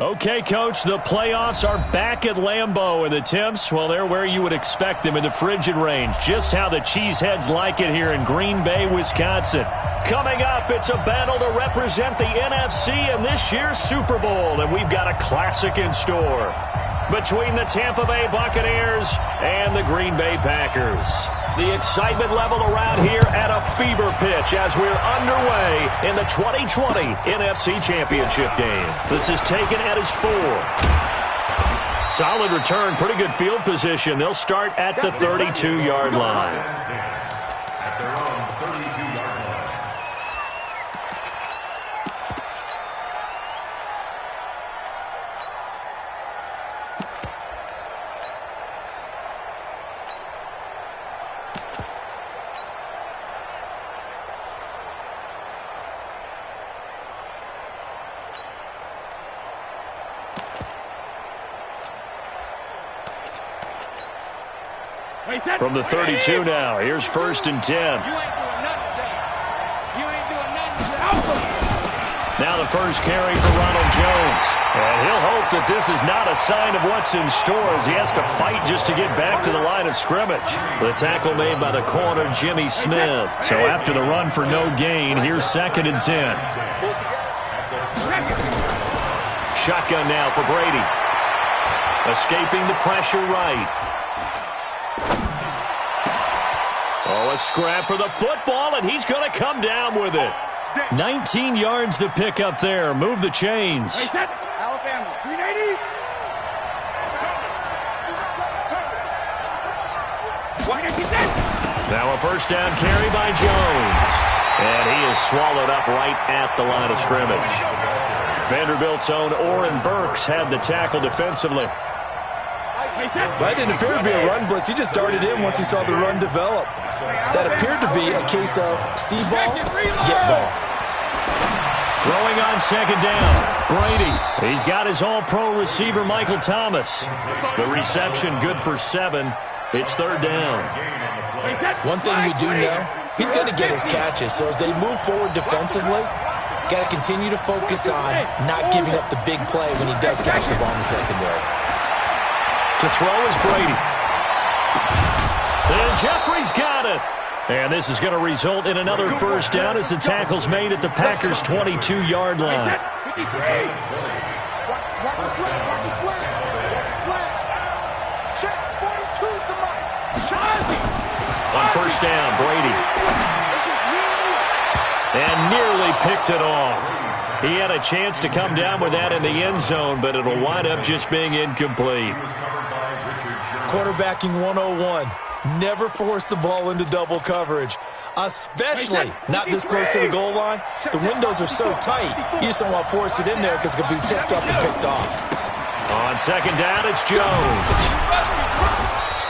Okay, Coach, the playoffs are back at Lambeau, and the temps, well, they're where you would expect them in the frigid range. Just how the Cheeseheads like it here in Green Bay, Wisconsin. Coming up, it's a battle to represent the NFC in this year's Super Bowl, and we've got a classic in store between the Tampa Bay Buccaneers and the Green Bay Packers. The excitement level around here at a fever pitch as we're underway in the 2020 NFC Championship game. This is taken at his 4. Solid return, pretty good field position. They'll start at the 32-yard line. From the 32 now, here's 1st and 10. Now the first carry for Ronald Jones. And he'll hope that this is not a sign of what's in store as he has to fight just to get back to the line of scrimmage. The tackle made by the corner, Jimmy Smith. So after the run for no gain, here's 2nd and 10. Shotgun now for Brady. Escaping the pressure right. Oh, a scrap for the football, and he's going to come down with it. 19 yards to pick up there. Move the chains. Alabama, 380. Now a first down carry by Jones. And he is swallowed up right at the line of scrimmage. Vanderbilt's own Oren Burks had the tackle defensively. That didn't appear to be a run blitz. He just darted in once he saw the run develop. That appeared to be a case of see ball, get ball. Throwing on 2nd down, Brady. He's got his all-pro receiver, Michael Thomas. The reception good for 7. It's 3rd down. One thing we do know, he's going to get his catches. So as they move forward defensively, got to continue to focus on not giving up the big play when he does catch the ball in the secondary. To throw is Brady. And Jeffrey's got it. And this is going to result in another first down as the tackle's made at the Packers' 22-yard line. Watch the slant, watch the slant. Watch the slant. Check, 42's the mic. Charlie. On first down, Brady. And nearly picked it off. He had a chance to come down with that in the end zone, but it'll wind up just being incomplete. Quarterbacking 101. Never force the ball into double coverage, especially not this close to the goal line. The windows are so tight, you just don't want to force it in there because it could be tipped up and picked off. On 2nd down, it's Jones.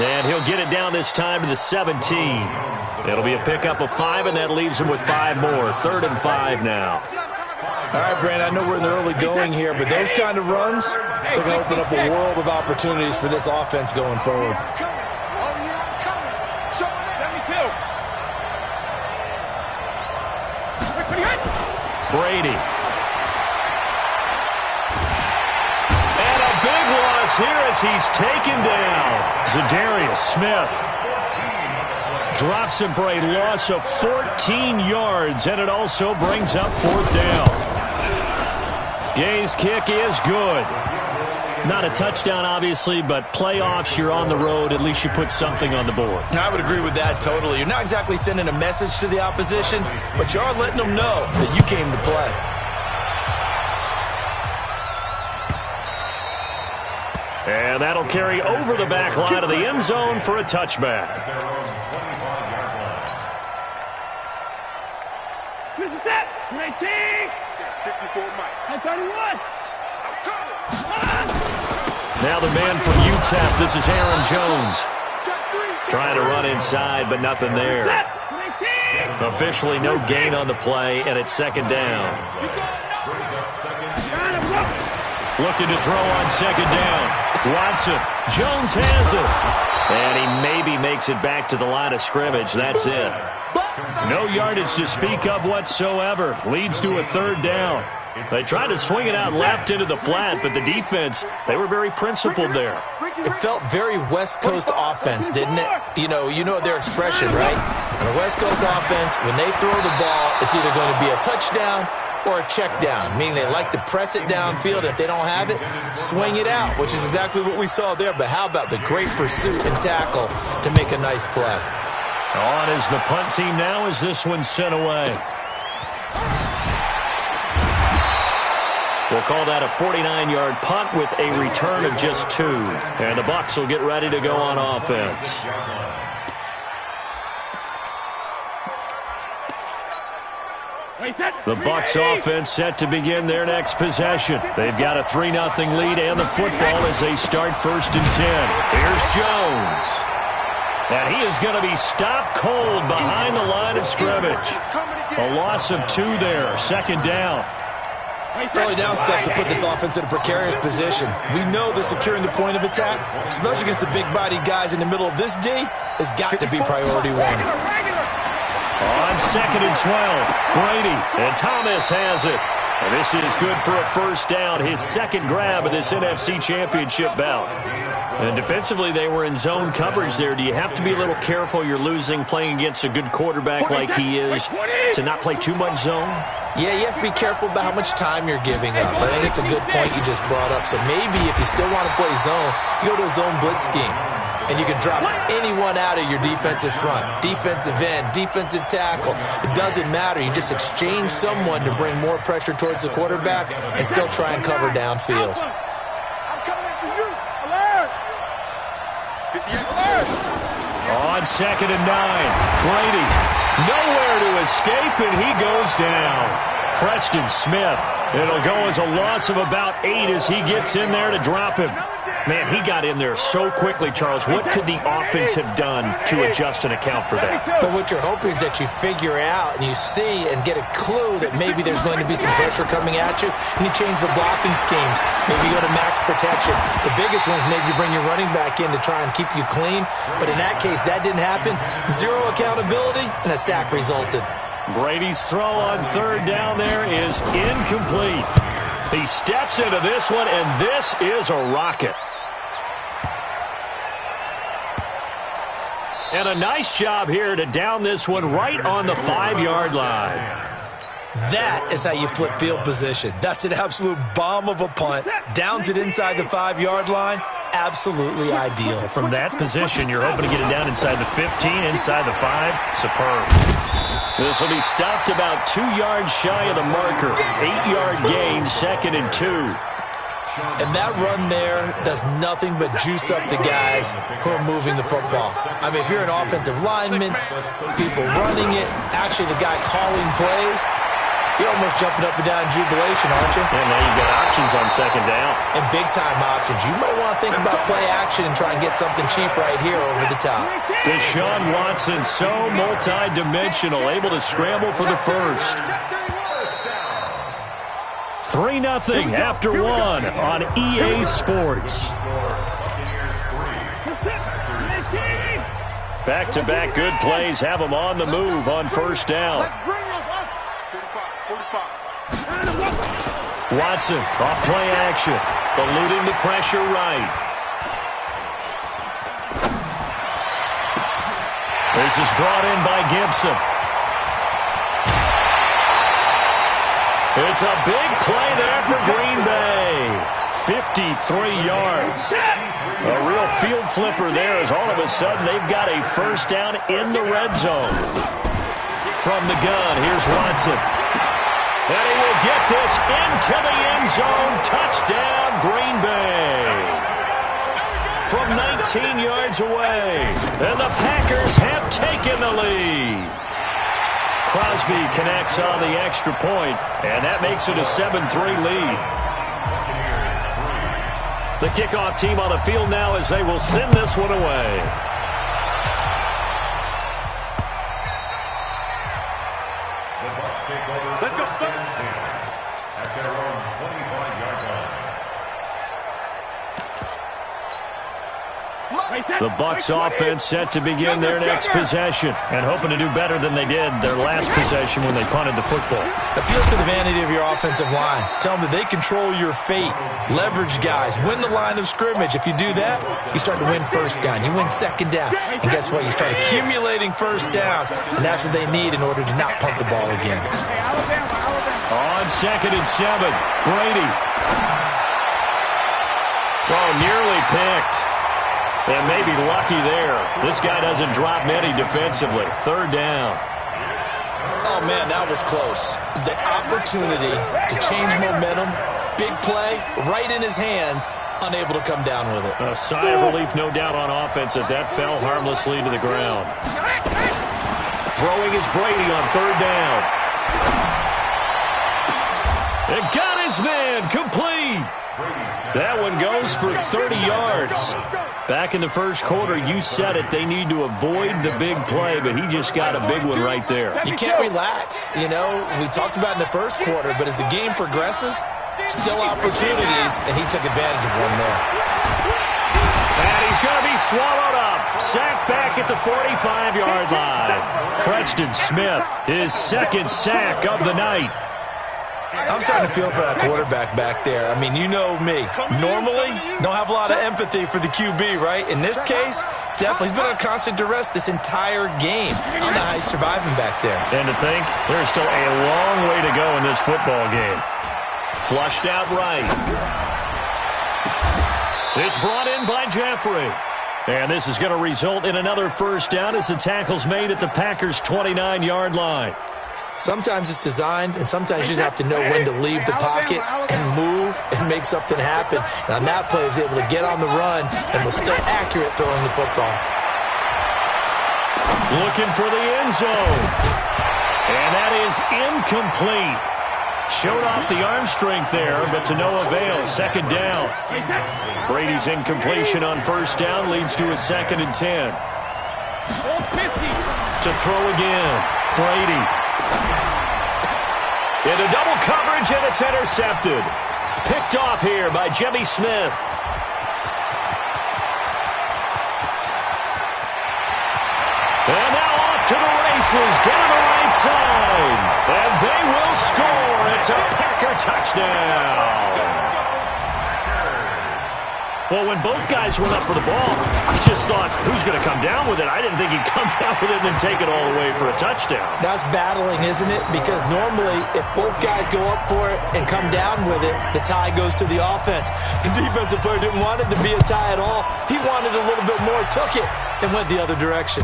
And he'll get it down this time to the 17. It'll be a pickup of 5, and that leaves him with 5 more. 3rd and 5 now. All right, Brand, I know we're in the early going here, but those kind of runs, they're going to open up a world of opportunities for this offense going forward. Brady. And a big loss here as he's taken down. Zadarius Smith drops him for a loss of 14 yards, and it also brings up 4th down. Gay's kick is good. Not a touchdown, obviously, but playoffs, you're on the road. At least you put something on the board. I would agree with that totally. You're not exactly sending a message to the opposition, but you are letting them know that you came to play. And that'll carry over the back line of the end zone for a touchback. This is it. 19. 54 Mike. 31. Now the man from UTEP, this is Aaron Jones. Trying to run inside, but nothing there. Officially no gain on the play, and it's 2nd down. Looking to throw on 2nd down. Watson. Jones has it. And he maybe makes it back to the line of scrimmage. That's it. No yardage to speak of whatsoever. Leads to a 3rd down. They tried to swing it out left into the flat, but the defense, they were very principled there. It felt very West Coast offense, didn't it? You know their expression, right? On a West Coast offense, when they throw the ball, it's either going to be a touchdown or a check down, meaning they like to press it downfield. If they don't have it, swing it out, which is exactly what we saw there. But how about the great pursuit and tackle to make a nice play? On is the punt team now as this one's sent away. We'll call that a 49-yard punt with a return of just 2. And the Bucs will get ready to go on offense. The Bucs offense set to begin their next possession. They've got a 3-0 lead and the football as they start 1st and 10. Here's Jones. And he is going to be stopped cold behind the line of scrimmage. A loss of 2 there, 2nd down. Early down steps to put this offense in a precarious position. We know that securing the point of attack, especially against the big-bodied guys in the middle of this D, has got to be priority 1. On 2nd and 12, Brady, and Thomas has it. And this is good for a 1st down, his 2nd grab of this NFC Championship bout. And defensively, they were in zone coverage there. Do you have to be a little careful you're losing playing against a good quarterback like he is to not play too much zone? Yeah, you have to be careful about how much time you're giving up. I think it's a good point you just brought up. So maybe if you still want to play zone, you go to a zone blitz scheme. And you can drop anyone out of your defensive front, defensive end, defensive tackle. It doesn't matter. You just exchange someone to bring more pressure towards the quarterback and still try and cover downfield. I'm coming after you. Alert! 58 alert! On 2nd and 9, Brady. Nowhere to escape, and he goes down. Preston Smith. It'll go as a loss of about 8 as he gets in there to drop him. Man, he got in there so quickly, Charles. What could the offense have done to adjust and account for that? But what you're hoping is that you figure out and you see and get a clue that maybe there's going to be some pressure coming at you, and you change the blocking schemes. Maybe you go to max protection. The biggest one is maybe you bring your running back in to try and keep you clean. But in that case, that didn't happen. 0 accountability, and a sack resulted. Brady's throw on 3rd down there is incomplete. He steps into this one, and this is a rocket. And a nice job here to down this one right on the 5-yard line. That is how you flip field position. That's an absolute bomb of a punt. Downs it inside the 5-yard line. Absolutely ideal. From that position, you're hoping to get it down inside the 15, inside the 5. Superb. This will be stopped about 2 yards shy of the marker. 8-yard gain, 2nd and 2. And that run there does nothing but juice up the guys who are moving the football. I mean, if you're an offensive lineman, people running it, actually the guy calling plays, you're almost jumping up and down in jubilation, aren't you? And now you've got options on 2nd down. And big-time options. You might want to think about play action and try and get something cheap right here over the top. Deshaun Watson, so multi-dimensional, able to scramble for the 1st. 3-0 after 1 on EA Sports. Back-to-back good plays have them on the move on 1st down. Watson off play action, eluding the pressure right. This is brought in by Gibson. It's a big play there for Green Bay. 53 yards. A real field flipper there as all of a sudden they've got a 1st down in the red zone. From the gun, here's Watson. And he will get this into the end zone. Touchdown, Green Bay. From 19 yards away. And the Packers have taken the lead. Crosby connects on the extra point, and that makes it a 7-3 lead. The kickoff team on the field now as they will send this one away. Let's go. At their own 25-yard line. The Bucs offense set to begin their next possession and hoping to do better than they did their last possession when they punted the football. Appeal to the vanity of your offensive line. Tell them that they control your fate. Leverage guys. Win the line of scrimmage. If you do that, you start to win first down. You win second down. And guess what? You start accumulating first downs, and that's what they need in order to not punt the ball again. On 2nd and 7, Brady. Oh, nearly picked. And maybe lucky there. This guy doesn't drop many defensively. 3rd down. Oh, man, that was close. The opportunity to change momentum, big play, right in his hands, unable to come down with it. A sigh of relief, no doubt, on offense that fell harmlessly to the ground. Throwing is Brady on 3rd down. It got his man complete. That one goes for 30 yards. Back in the first quarter, you said it, they need to avoid the big play, but he just got a big one right there. You can't relax. You know, we talked about in the first quarter, but as the game progresses, still opportunities, and he took advantage of one there. And he's going to be swallowed up. Sacked back at the 45-yard line. Preston Smith, his 2nd sack of the night. I'm starting to feel for that quarterback back there. I mean, you know me. Normally, don't have a lot of empathy for the QB, right? In this case, definitely. He's been on constant duress this entire game. I don't know how he's surviving back there. And to think, there's still a long way to go in this football game. Flushed out right. It's brought in by Jeffrey. And this is going to result in another first down as the tackle's made at the Packers' 29-yard line. Sometimes it's designed, and sometimes you just have to know when to leave the pocket and move and make something happen. And on that play, he was able to get on the run and was still accurate throwing the football. Looking for the end zone. And that is incomplete. Showed off the arm strength there, but to no avail. 2nd down. Brady's incompletion on 1st down leads to a 2nd and 10. To throw again. Brady. Into double coverage, and it's intercepted. Picked off here by Jimmy Smith. And now off to the races, down the right side. And they will score. It's a Packer touchdown. Well, when both guys went up for the ball, I just thought, who's going to come down with it? I didn't think he'd come down with it and then take it all the way for a touchdown. That's battling, isn't it? Because normally, if both guys go up for it and come down with it, the tie goes to the offense. The defensive player didn't want it to be a tie at all. He wanted a little bit more, took it, and went the other direction.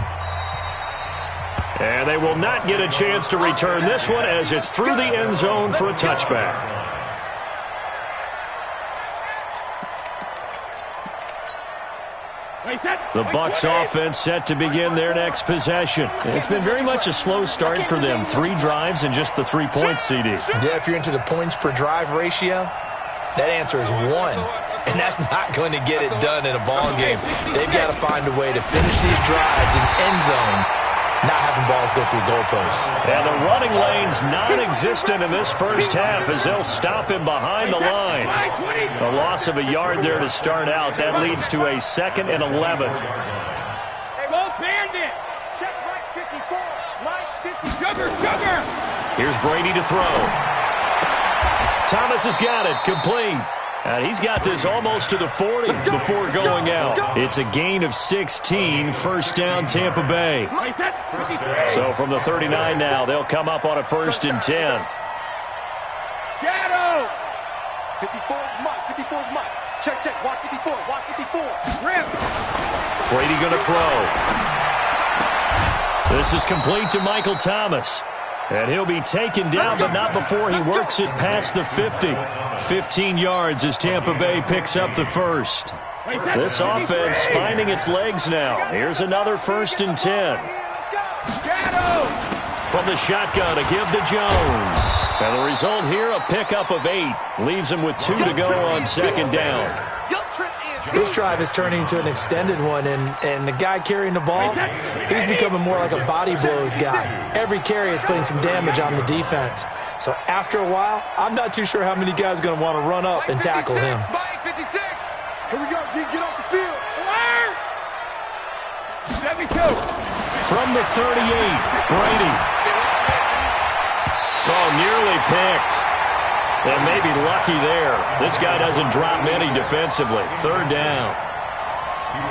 And they will not get a chance to return this one as it's through the end zone for a touchback. The Bucs offense set to begin their next possession. It's been very much a slow start for them. 3 drives and just the 3 points, CD. Yeah, if you're into the points per drive ratio, that answer is 1. And that's not going to get it done in a ball game. They've got to find a way to finish these drives in end zones, not having balls go through goalposts. And the running lane's non-existent in this first half as they'll stop him behind the line. A loss of a yard there to start out. That leads to a 2nd and 11. They won't band it. Check right 54. Right 50. Sugar. Here's Brady to throw. Thomas has got it. Complete. And he's got this almost to the 40 before going out. It's a gain of 16, 1st down Tampa Bay. So from the 39 now, they'll come up on a 1st and 10. Shadow. 54 is Mike. 54 is Mike. Check. Watch 54. Watch 54. Rip. Brady going to throw. This is complete to Michael Thomas. And he'll be taken down, but not before he works it past the 50. 15 yards as Tampa Bay picks up the 1st. This offense finding its legs now. Here's another 1st and 10. From the shotgun, a give to Jones. And the result here, a pickup of 8. Leaves him with 2 to go on 2nd down. This drive is turning into an extended one, and the guy carrying the ball, he's becoming more like a body blows guy. Every carry is putting some damage on the defense. So after a while, I'm not too sure how many guys are going to want to run up and tackle him. Here we go, G. Get off the field. From the 38, Brady. Oh, nearly picked. And maybe lucky there. This guy doesn't drop many defensively. Third down.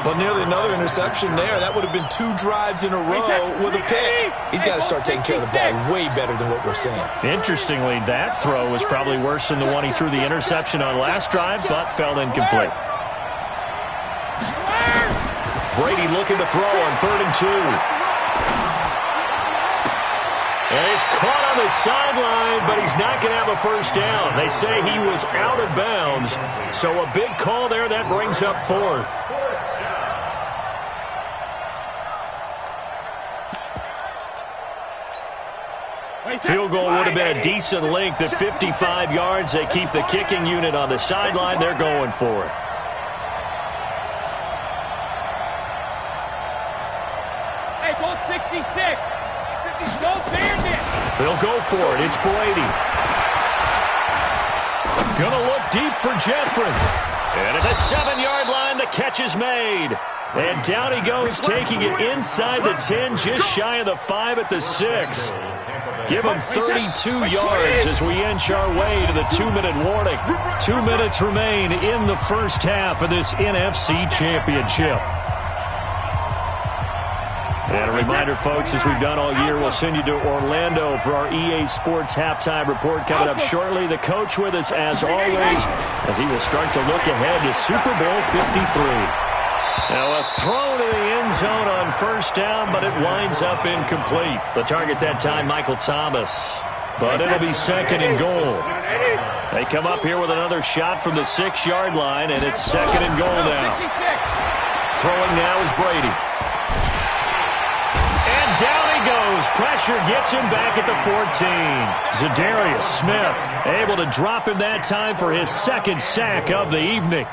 Well, nearly another interception there. That would have been 2 drives in a row with a pick. He's got to start taking care of the ball way better than what we're seeing. Interestingly, that throw was probably worse than the one he threw the interception on last drive, but fell incomplete. Brady looking to throw on 3rd and 2. And he's caught on the sideline, but he's not going to have a first down. They say he was out of bounds, so a big call there. That brings up 4th. Field goal would have been a decent length at 55 yards. They keep the kicking unit on the sideline. They're going for it. Hey, go 66. Go Bandit. They'll go for it. It's Brady. Gonna look deep for Jeffrey. And at the 7-yard line, the catch is made. And down he goes, taking it inside the 10, just shy of the 5 at the 6. Give him 32 yards as we inch our way to the 2-minute warning. 2 minutes remain in the first half of this NFC Championship. And a reminder, folks, as we've done all year, we'll send you to Orlando for our EA Sports halftime report coming up shortly. The coach with us, as always, as he will start to look ahead to Super Bowl 53. Now a throw to the end zone on first down, but it winds up incomplete. The target that time, Michael Thomas. But it'll be 2nd and goal. They come up here with another shot from the 6-yard line, and it's 2nd and goal now. Throwing now is Brady. And down he goes. Pressure gets him back at the 14. Zadarius Smith able to drop him that time for his 2nd sack of the evening.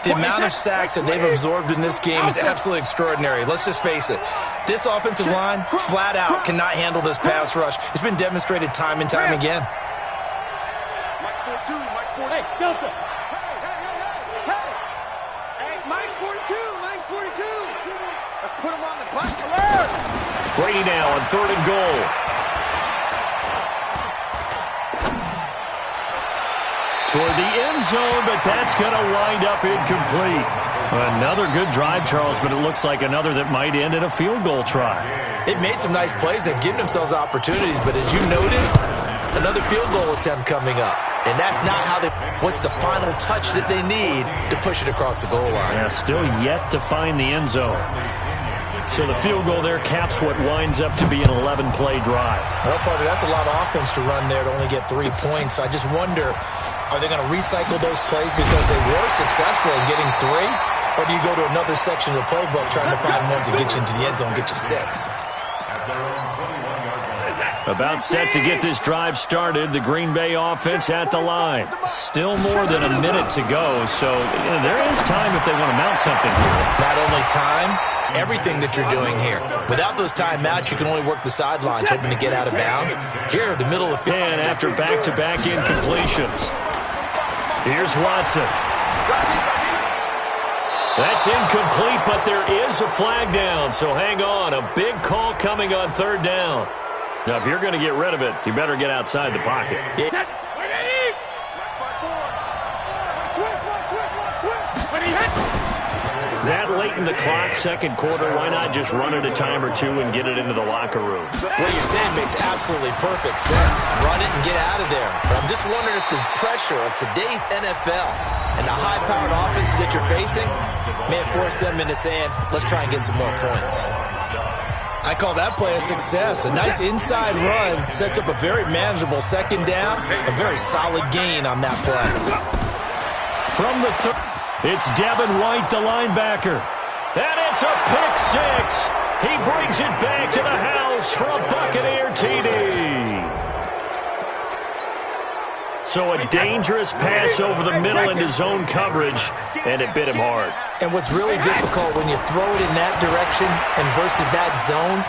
The amount of sacks that they've absorbed in this game is absolutely extraordinary. Let's just face it. This offensive line, flat out, cannot handle this pass rush. It's been demonstrated time and time again. Mike's 42, Mike's 42. Hey, Delta. Hey, Mike's 42, Mike's 42. Let's put him on the bus. Brady now on 3rd and goal. Toward the end zone, but that's going to wind up incomplete. Another good drive, Charles, but it looks like another that might end in a field goal try. They've made some nice plays. They've given themselves opportunities, but as you noted, another field goal attempt coming up. And that's not how they... What's the final touch that they need to push it across the goal line? Yeah, still yet to find the end zone. So the field goal there caps what winds up to be an 11-play drive. Well, partner, that's a lot of offense to run there to only get 3 points. So I just wonder... Are they going to recycle those plays because they were successful in getting 3? Or do you go to another section of the playbook trying to find ones that get you into the end zone and get you 6? About set to get this drive started. The Green Bay offense at the line. Still more than a minute to go, so there is time if they want to mount something here. Not only time, everything that you're doing here. Without those timeouts, you can only work the sidelines, hoping to get out of bounds. Here, the middle of the field. And after back-to-back incompletions. Here's Watson. That's incomplete, but there is a flag down, so hang on. A big call coming on 3rd down. Now, if you're going to get rid of it, you better get outside the pocket. Yeah. That late in the clock, 2nd quarter, why not just run it a time or 2 and get it into the locker room? What you're saying makes absolutely perfect sense. Run it and get out of there. But I'm just wondering if the pressure of today's NFL and the high-powered offenses that you're facing may have forced them into saying, let's try and get some more points. I call that play a success. A nice inside run sets up a very manageable 2nd down, a very solid gain on that play. From the it's Devin White, the linebacker. And it's a pick 6. He brings it back to the house for a Buccaneer TD. So a dangerous pass over the middle into zone coverage, and it bit him hard. And what's really difficult when you throw it in that direction and versus that zone,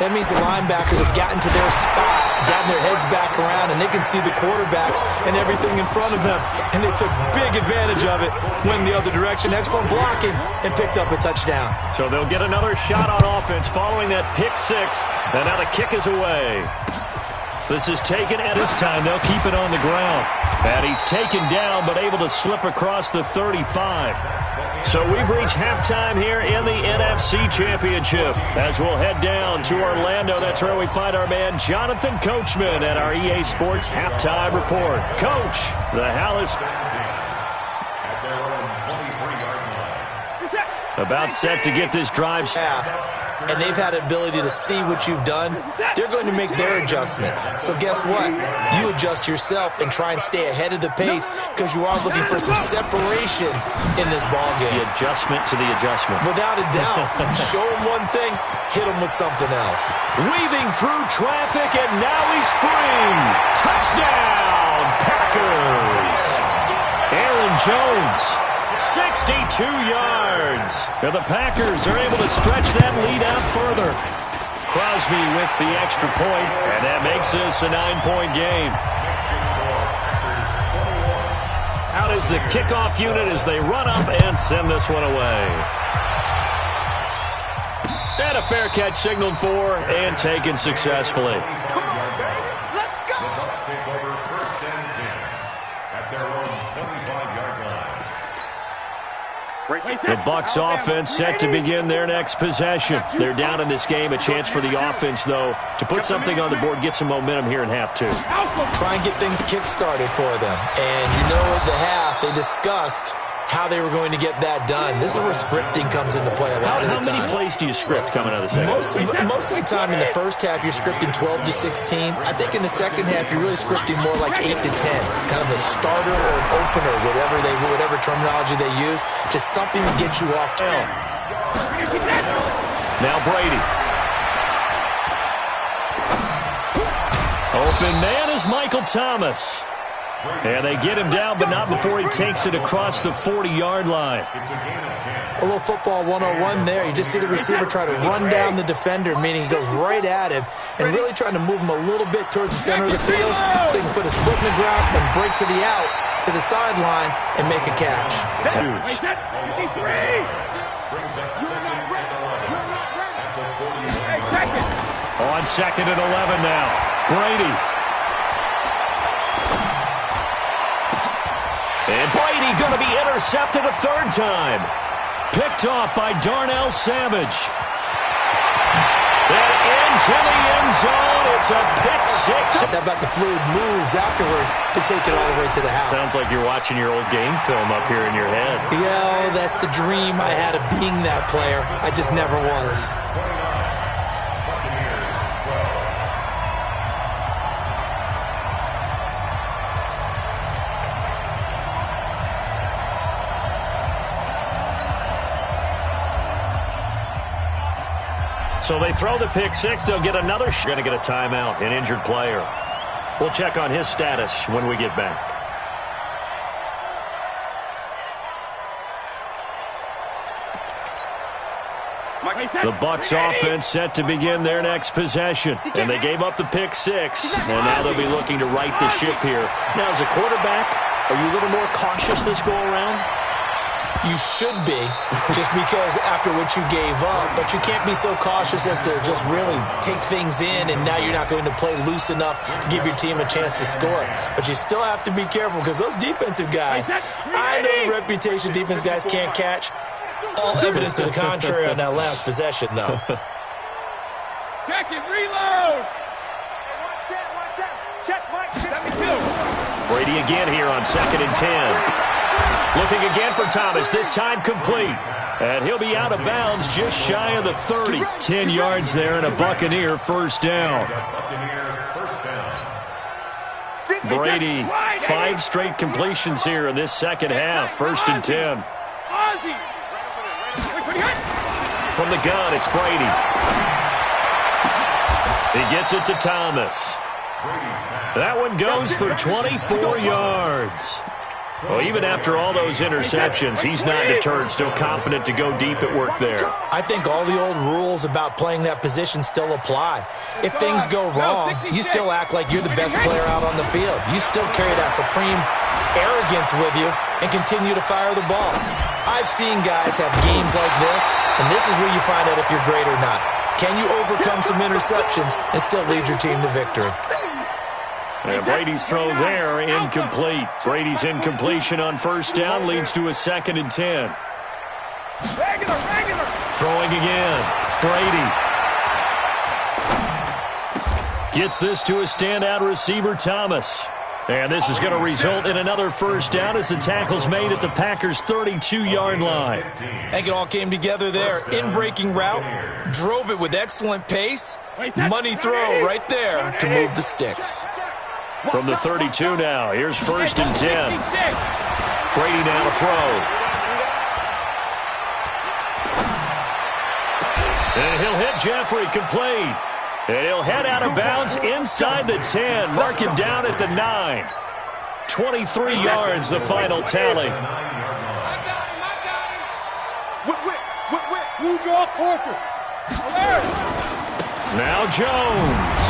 that means the linebackers have gotten to their spot gotten their heads back around, and they can see the quarterback and everything in front of them. And they took big advantage of it, went the other direction, excellent blocking, and picked up a touchdown. So they'll get another shot on offense following that pick six, and now the kick is away. This is taken at this time. They'll keep it on the ground. And he's taken down, but able to slip across the 35. So we've reached halftime here in the NFC Championship. As we'll head down to Orlando, that's where we find our man Jonathan Coachman at our EA Sports Halftime Report. Coach, the Hallis about set to get this drive. And they've had the ability to see what you've done. They're going to make their adjustments. So guess what? You adjust yourself and try and stay ahead of the pace because you are looking for some separation in this ball game. The adjustment to the adjustment. Without a doubt. Show them one thing, hit them with something else. Weaving through traffic, and now he's free. Touchdown, Packers. Aaron Jones. 62 yards. And the Packers are able to stretch that lead out further. Crosby with the extra point, and that makes this a 9-point game. Out is the kickoff unit as they run up and send this one away. And a fair catch signaled for and taken successfully. Come on, baby. Let's go. The Bucs take over 1st and 10 at their own 25-yard line. The Bucs offense set to begin their next possession. They're down in this game. A chance for the offense, though, to put something on the board, get some momentum here in half two. Try and get things kick-started for them. And you know at the half, they discussed how they were going to get that done. This is where scripting comes into play a lot of the time. How many plays do you script coming out of the second? Most of the time in the first half, you're scripting 12 to 16. I think in the second half, you're really scripting more like 8 to 10. Kind of a starter or an opener, whatever terminology they use. Just something to get you off. Now Brady. Open man is Michael Thomas. And they get him down, but not before he takes it across the 40-yard line. A little football 101 there. You just see the receiver try to run down the defender, meaning he goes right at him and really trying to move him a little bit towards the center of the field so he can put his foot in the ground and break to the out, to the sideline, and make a catch. On 2nd and 11 now. Brady. And Brady going to be intercepted a third time. Picked off by Darnell Savage. And into the end zone. It's a pick six. How about the fluid moves afterwards to take it all the way to the house? Sounds like you're watching your old game film up here in your head. Yeah, that's the dream I had of being that player. I just never was. So they throw the pick six. They'll get another shot. Going to get a timeout, an injured player. We'll check on his status when we get back. The Bucs offense set to begin their next possession. And they gave up the pick six. And now they'll be looking to right the ship here. Now, as a quarterback, are you a little more cautious this go around? You should be, just because after what you gave up, but you can't be so cautious as to just really take things in, and now you're not going to play loose enough to give your team a chance to score. But you still have to be careful, because those defensive guys, I know the reputation defense guys can't catch. All evidence to the contrary on that last possession, though. Check it, reload! Check, Mike. 72. Brady again here on 2nd and 10. Looking again for Thomas, this time complete. And he'll be out of bounds just shy of the 30. 10 yards there and a Buccaneer first down. Brady, 5 straight completions here in this second half. 1st and 10. From the gun, it's Brady. He gets it to Thomas. That one goes for 24 yards. Well, even after all those interceptions, he's not deterred, still confident to go deep at work there. I think all the old rules about playing that position still apply. If things go wrong, you still act like you're the best player out on the field. You still carry that supreme arrogance with you and continue to fire the ball. I've seen guys have games like this, and this is where you find out if you're great or not. Can you overcome some interceptions and still lead your team to victory? And Brady's throw there, incomplete. Brady's incompletion on first down leads to a 2nd and 10. Throwing again. Brady gets this to a standout receiver, Thomas. And this is going to result in another first down as the tackle's made at the Packers' 32-yard line. I think it all came together there. In-breaking route, drove it with excellent pace. Money throw right there to move the sticks. From the 32 now, here's 1st and 10. Brady now to throw. And he'll hit Jeffrey, complete. And he'll head out of bounds inside the 10. Mark him down at the 9. 23 yards, the final tally. Now Jones.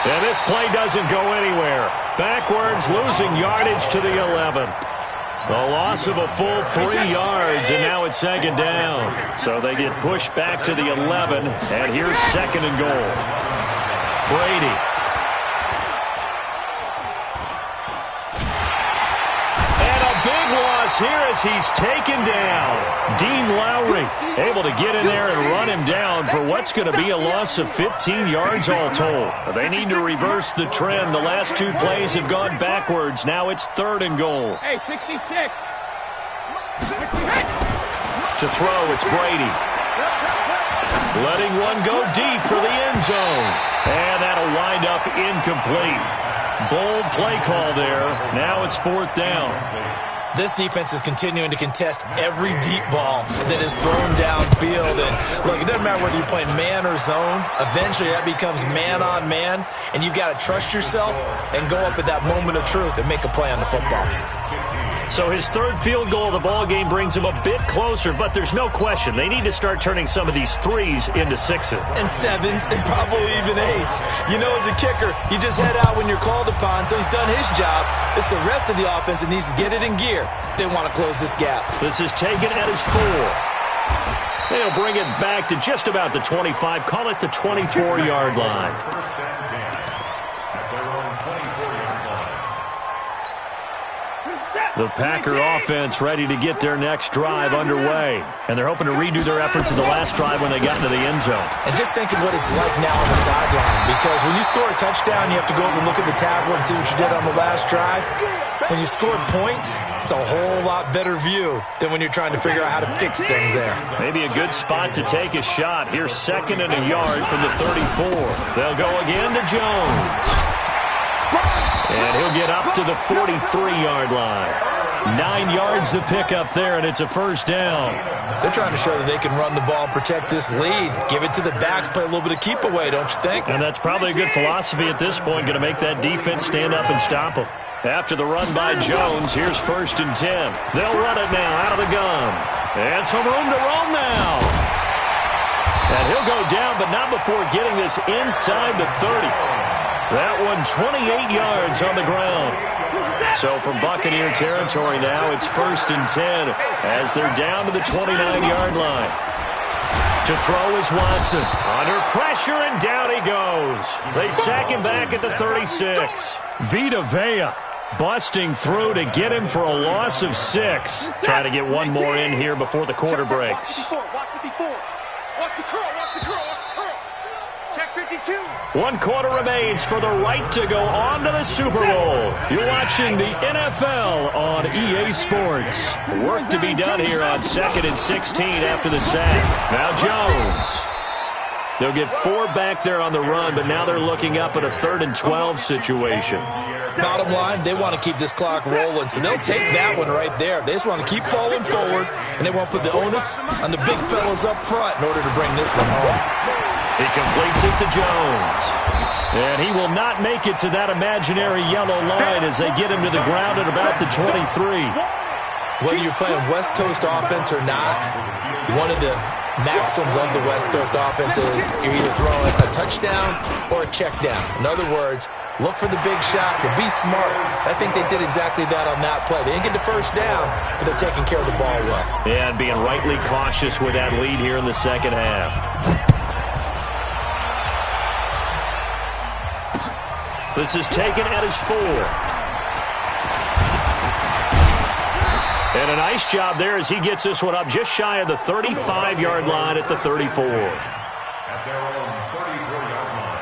And this play doesn't go anywhere. Backwards, losing yardage to the 11. A loss of a full 3 yards, and now it's 2nd down. So they get pushed back to the 11, and here's 2nd and goal. Brady. And a big loss here as he's taken down. Dean Lowry able to get in there and run him down for what's going to be a loss of 15 yards all told. They need to reverse the trend. The last 2 plays have gone backwards. Now it's 3rd and goal. Hey, 66. To throw, it's Brady. Letting one go deep for the end zone. And that'll wind up incomplete. Bold play call there. Now it's 4th down. This defense is continuing to contest every deep ball that is thrown downfield. And look, it doesn't matter whether you're playing man or zone. Eventually, that becomes man-on-man, and you've got to trust yourself and go up at that moment of truth and make a play on the football. So his 3rd field goal of the ball game brings him a bit closer, but there's no question they need to start turning some of these 3s into 6s. And 7s and probably even 8s. You know, as a kicker, you just head out when you're called upon, so he's done his job. It's the rest of the offense that needs to get it in gear. They want to close this gap. This is taken at his 4. They'll bring it back to just about the 25. Call it the 24-yard line. The Packer offense ready to get their next drive underway. And they're hoping to redo their efforts in the last drive when they got into the end zone. And just think of what it's like now on the sideline. Because when you score a touchdown, you have to go over and look at the tablet and see what you did on the last drive. When you scored points, it's a whole lot better view than when you're trying to figure out how to fix things there. Maybe a good spot to take a shot. Here's 2nd and a yard from the 34. They'll go again to Jones. And he'll get up to the 43-yard line. 9 yards to pick up there, and it's a first down. They're trying to show that they can run the ball and protect this lead. Give it to the backs, play a little bit of keep away, don't you think? And that's probably a good philosophy at this point, going to make that defense stand up and stop them. After the run by Jones, here's 1st and 10. They'll run it now out of the gun. And some room to roam now. And he'll go down, but not before getting this inside the 30. That one 28 yards on the ground. So from Buccaneer territory now, it's 1st and 10 as they're down to the 29-yard line. To throw is Watson. Under pressure, and down he goes. They sack him back at the 36. Vita Vea busting through to get him for a loss of 6. Try to get one more in here before the quarter breaks. Watch the curl. Check 52. 1 quarter remains for the right to go on to the Super Bowl. You're watching the NFL on EA Sports. Work to be done here on 2nd and 16 after the sack. Now Jones. They'll get 4 back there on the run, but now they're looking up at a 3rd and 12 situation. Bottom line, they want to keep this clock rolling, so they'll take that one right there. They just want to keep falling forward, and they want to put the onus on the big fellas up front in order to bring this one home. He completes it to Jones. And he will not make it to that imaginary yellow line as they get him to the ground at about the 23. Whether you're playing West Coast offense or not, one of the maxims of the West Coast offense is you're either throwing a touchdown or a check down. In other words, look for the big shot, but be smart. I think they did exactly that on that play. They didn't get the first down, but they're taking care of the ball well. Yeah, and being rightly cautious with that lead here in the second half. This is taken at his 4. And a nice job there as he gets this one up just shy of the 35-yard line at the 34. At their own 34-yard line.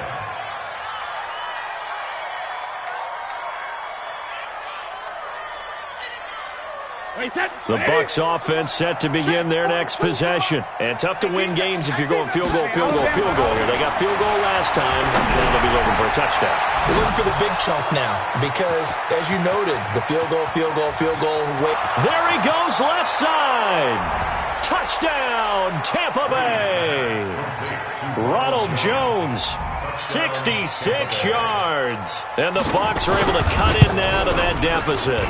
The Bucs offense set to begin their next possession. And tough to win games if you're going field goal, field goal, field goal here. They got field goal last time, and they'll be looking for a touchdown. They're looking for the big chunk now because, as you noted, the field goal. There he goes left side. Touchdown, Tampa Bay. Ronald Jones, 66 yards. And the Bucs are able to cut in now to that deficit.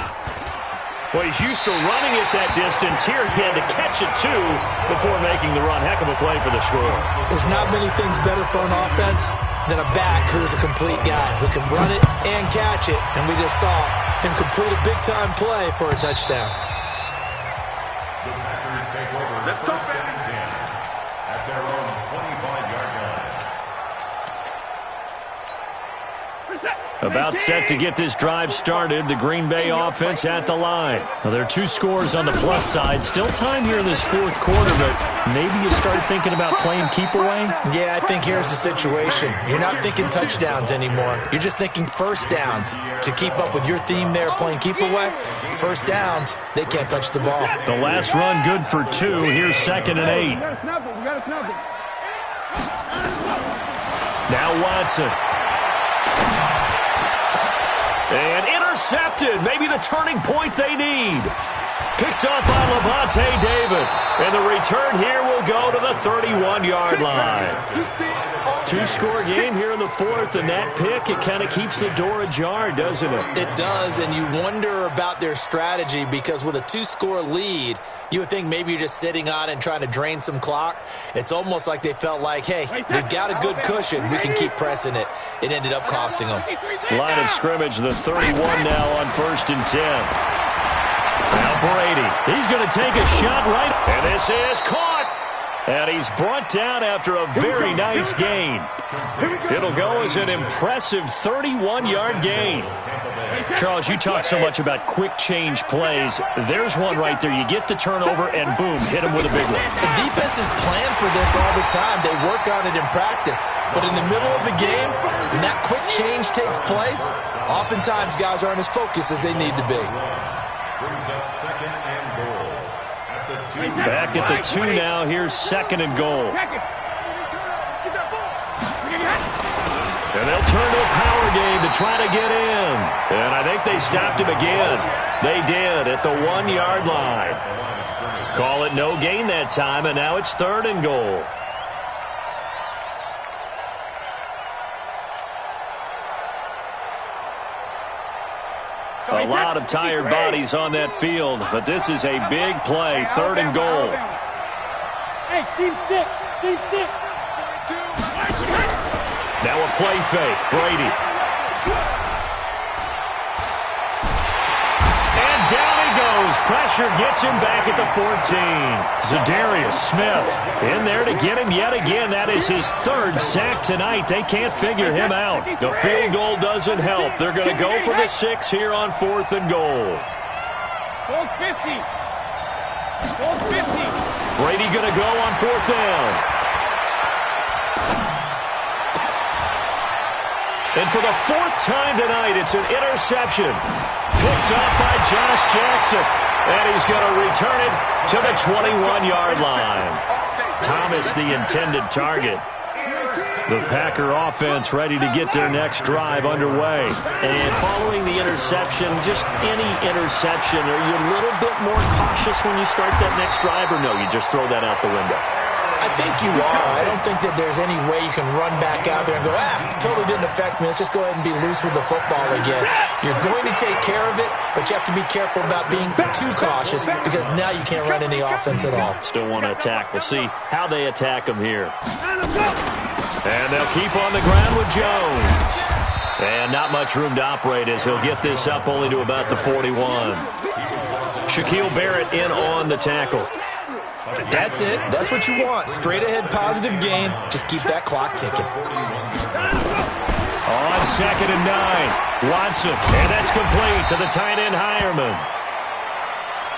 Well, he's used to running at that distance. Here he had to catch it, too, before making the run. Heck of a play for the score. There's not many things better for an offense than a back who's a complete guy who can run it and catch it. And we just saw him complete a big-time play for a touchdown. The Packers take over first and 10 at their own 25-yard line. About set to get this drive started, the Green Bay offense at the line. Now, there are 2 scores on the plus side. Still time here in this fourth quarter, but maybe you start thinking about playing keep away? Yeah, I think here's the situation. You're not thinking touchdowns anymore. You're just thinking first downs. To keep up with your theme there, playing keep away, first downs, they can't touch the ball. The last run good for 2. Here's 2nd and 8. We gotta snap it. We gotta snap it. Now Watson. And intercepted. Maybe the turning point they need. Picked up by Levante David. And the return here will go to the 31-yard line. 2-score game here in the fourth, and that pick, it kind of keeps the door ajar, doesn't it? It does, and you wonder about their strategy because with a 2-score lead, you would think maybe you're just sitting on it and trying to drain some clock. It's almost like they felt like, hey, we've got a good cushion. We can keep pressing it. It ended up costing them. Line of scrimmage, the 31 now on 1st and 10. Now Brady, he's going to take a shot right, and this is caught. And he's brought down after a very nice gain. It'll go as an impressive 31-yard gain. Charles, you talk so much about quick change plays. There's one right there. You get the turnover, and boom, hit him with a big one. The defenses plan for this all the time. They work on it in practice. But in the middle of the game, when that quick change takes place, oftentimes guys aren't as focused as they need to be. Brings up 2nd and goal. Back at the 2 now. Here's 2nd and goal. And they'll turn to a power game to try to get in. And I think they stopped him again. They did at the 1-yard line. Call it no gain that time, and now it's 3rd and goal. A lot of tired bodies on that field, but this is a big play. 3rd and goal. Hey, Steve 6. Steve 6. Now a play fake. Brady. And down he goes. Pressure gets him back at the 14. Za'Darius Smith in there to get him yet again. That is his 3rd sack tonight. They can't figure him out. The field goal doesn't help. They're going to go for the 6 here on 4th and goal. 450. 450. Brady going to go on 4th down. And for the 4th time tonight, it's an interception. Picked up by Josh Jackson. And he's going to return it to the 21-yard line. Thomas, the intended target. The Packer offense ready to get their next drive underway. And following the interception, just any interception, are you a little bit more cautious when you start that next drive, or no, you just throw that out the window? I think you are. I don't think that there's any way you can run back out there and go, totally didn't affect me. Let's just go ahead and be loose with the football again. You're going to take care of it, but you have to be careful about being too cautious because now you can't run any offense at all. Still want to attack. We'll see how they attack him here. And they'll keep on the ground with Jones. And not much room to operate as he'll get this up only to about the 41. Shaquille Barrett in on the tackle. That's it. That's what you want. Straight ahead positive gain. Just keep that clock ticking. On 2nd and 9. Watson. And that's complete to the tight end Hireman.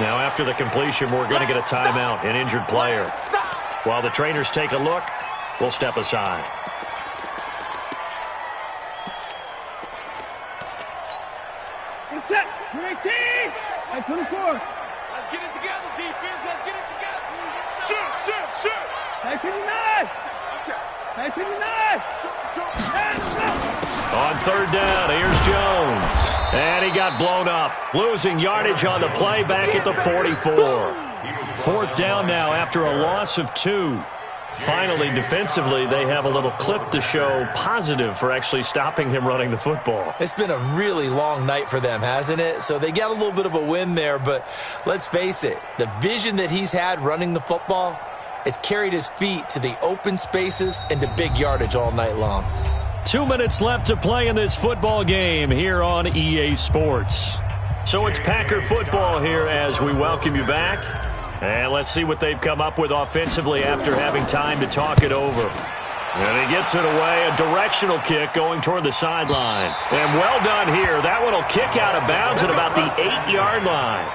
Now after the completion, we're going to get a timeout, an injured player. While the trainers take a look, we'll step aside. Set. 18. At 24. Let's get it together, defense. Let's get it together. Shoot. Hey, 59. Hey, 59. On 3rd down, here's Jones. And he got blown up. Losing yardage on the play back at the 44. 4th down now after a loss of 2. Finally, defensively, they have a little clip to show positive for actually stopping him running the football. It's been a really long night for them, hasn't it? So they got a little bit of a win there, but let's face it, the vision that he's had running the football has carried his feet to the open spaces and to big yardage all night long. 2 minutes left to play in this football game here on EA Sports. So it's Packer football here as we welcome you back. And let's see what they've come up with offensively after having time to talk it over. And he gets it away, a directional kick going toward the sideline. And well done here. That one will kick out of bounds at about the 8-yard line.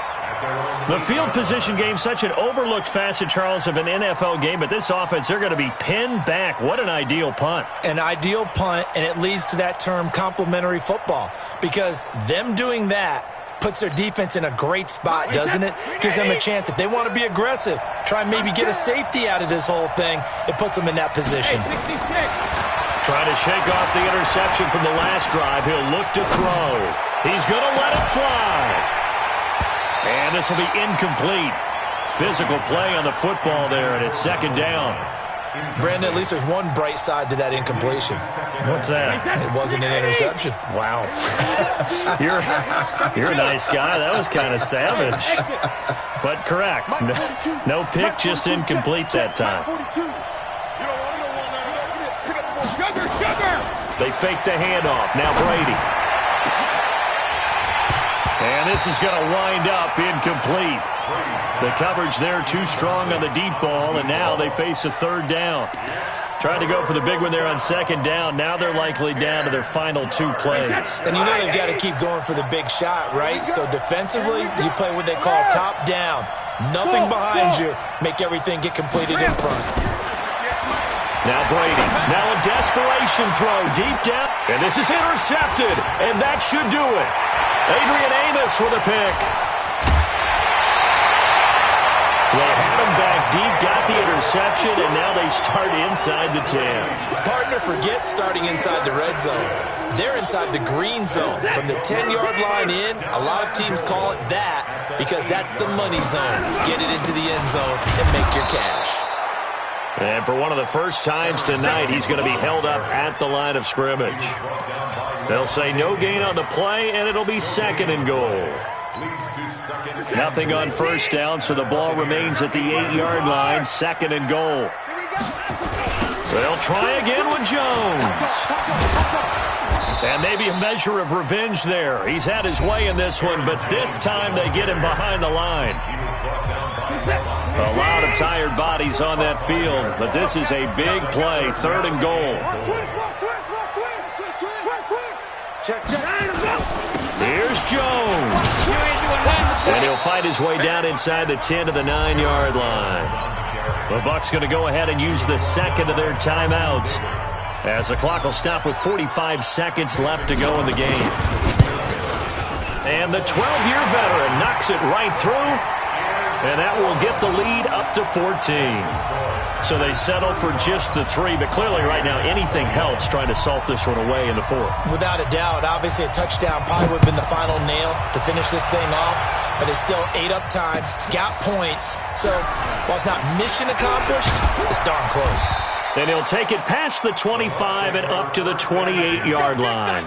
The field position game, such an overlooked facet, Charles, of an NFL game. But this offense, they're going to be pinned back. What an ideal punt. An ideal punt, and it leads to that term complementary football. Because them doing that puts their defense in a great spot, doesn't it? Gives them a chance. If they want to be aggressive, try and maybe get a safety out of this whole thing, it puts them in that position. Trying to shake off the interception from the last drive. He'll look to throw. He's going to let it fly. And this will be incomplete. Physical play on the football there, and it's 2nd down. Brandon, at least there's one bright side to that incompletion. What's that? It wasn't an interception. Wow. You're a nice guy. That was kind of savage. But correct. No pick, just incomplete that time. They fake the handoff. Now Brady. And this is going to wind up incomplete. The coverage there too strong on the deep ball, and now they face a 3rd down. Tried to go for the big one there on 2nd down. Now they're likely down to their final 2 plays. And you know they've got to keep going for the big shot, right? So defensively, you play what they call top down. Nothing behind you. Make everything get completed in front. Now Brady. Now a desperation throw deep down. And this is intercepted. And that should do it. Adrian Amos with a pick. They had him back deep, got the interception, and now they start inside the 10. Partner forgets starting inside the red zone. They're inside the green zone. From the 10-yard line in, a lot of teams call it that because that's the money zone. Get it into the end zone and make your cash. And for one of the first times tonight, he's going to be held up at the line of scrimmage. They'll say no gain on the play, and it'll be 2nd and goal. Nothing on 1st down, so the ball remains at the 8-yard line, 2nd and goal. They'll try again with Jones. And maybe a measure of revenge there. He's had his way in this one, but this time they get him behind the line. A lot of tired bodies on that field, but this is a big play, 3rd and goal. Here's Jones. And he'll fight his way down inside the 10 to the 9-yard line. The Bucs going to go ahead and use the 2nd of their timeouts, as the clock will stop with 45 seconds left to go in the game. And the 12-year veteran knocks it right through. And that will get the lead up to 14. So they settle for just the 3, but clearly right now anything helps trying to salt this one away in the 4th. Without a doubt, obviously a touchdown probably would have been the final nail to finish this thing off, but it's still ate up time, got points. So while it's not mission accomplished, it's darn close. And he'll take it past the 25 and up to the 28-yard line.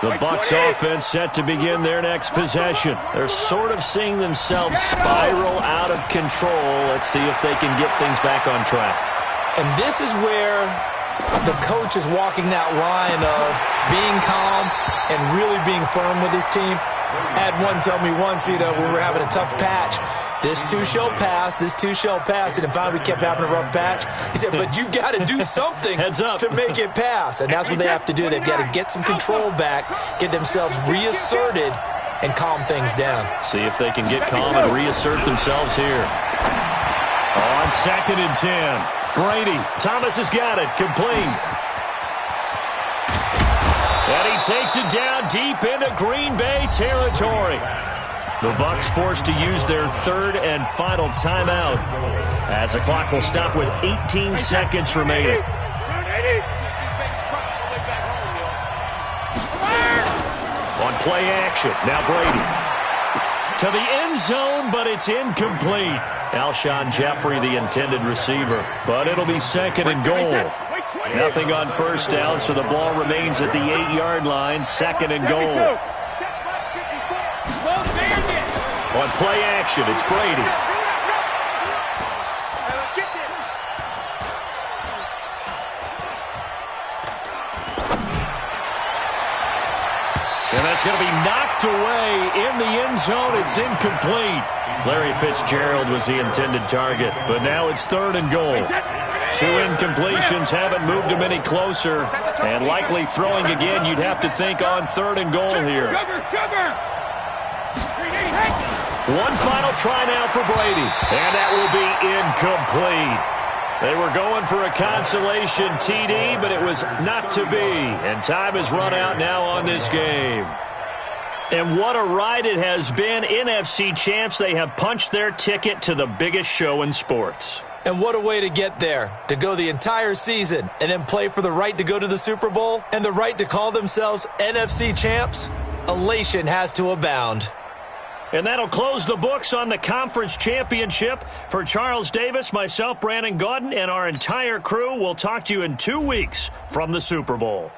The Bucs offense set to begin their next possession. They're sort of seeing themselves spiral out of control. Let's see if they can get things back on track. And this is where the coach is walking that line of being calm and really being firm with his team. I had one tell me once, when we were having a tough patch, this too shall pass, this too shall pass, and finally we kept having a rough patch. He said, but you've got to do something to make it pass, and that's what they have to do. They've got to get some control back, get themselves reasserted, and calm things down. See if they can get calm and reassert themselves here. On 2nd and 10, Brady. Thomas has got it, complete. And he takes it down deep into Green Bay territory. The Bucs forced to use their 3rd and final timeout as the clock will stop with 18 seconds remaining. On play action, now Brady. To the end zone, but it's incomplete. Alshon Jeffrey, the intended receiver. But it'll be 2nd and goal. Nothing on 1st down, so the ball remains at the 8-yard line. 2nd and goal. On play action, it's Brady. And that's going to be knocked away in the end zone. It's incomplete. Larry Fitzgerald was the intended target, but now it's 3rd and goal. 2 incompletions haven't moved him any closer, and likely throwing again, you'd have to think on 3rd and goal here. One final try now for Brady, and that will be incomplete. They were going for a consolation TD, but it was not to be, and time has run out now on this game. And what a ride it has been. NFC champs, they have punched their ticket to the biggest show in sports. And what a way to get there, to go the entire season and then play for the right to go to the Super Bowl and the right to call themselves NFC champs. Elation has to abound. And that'll close the books on the conference championship. For Charles Davis, myself, Brandon Gaudin, and our entire crew, we'll talk to you in 2 weeks from the Super Bowl.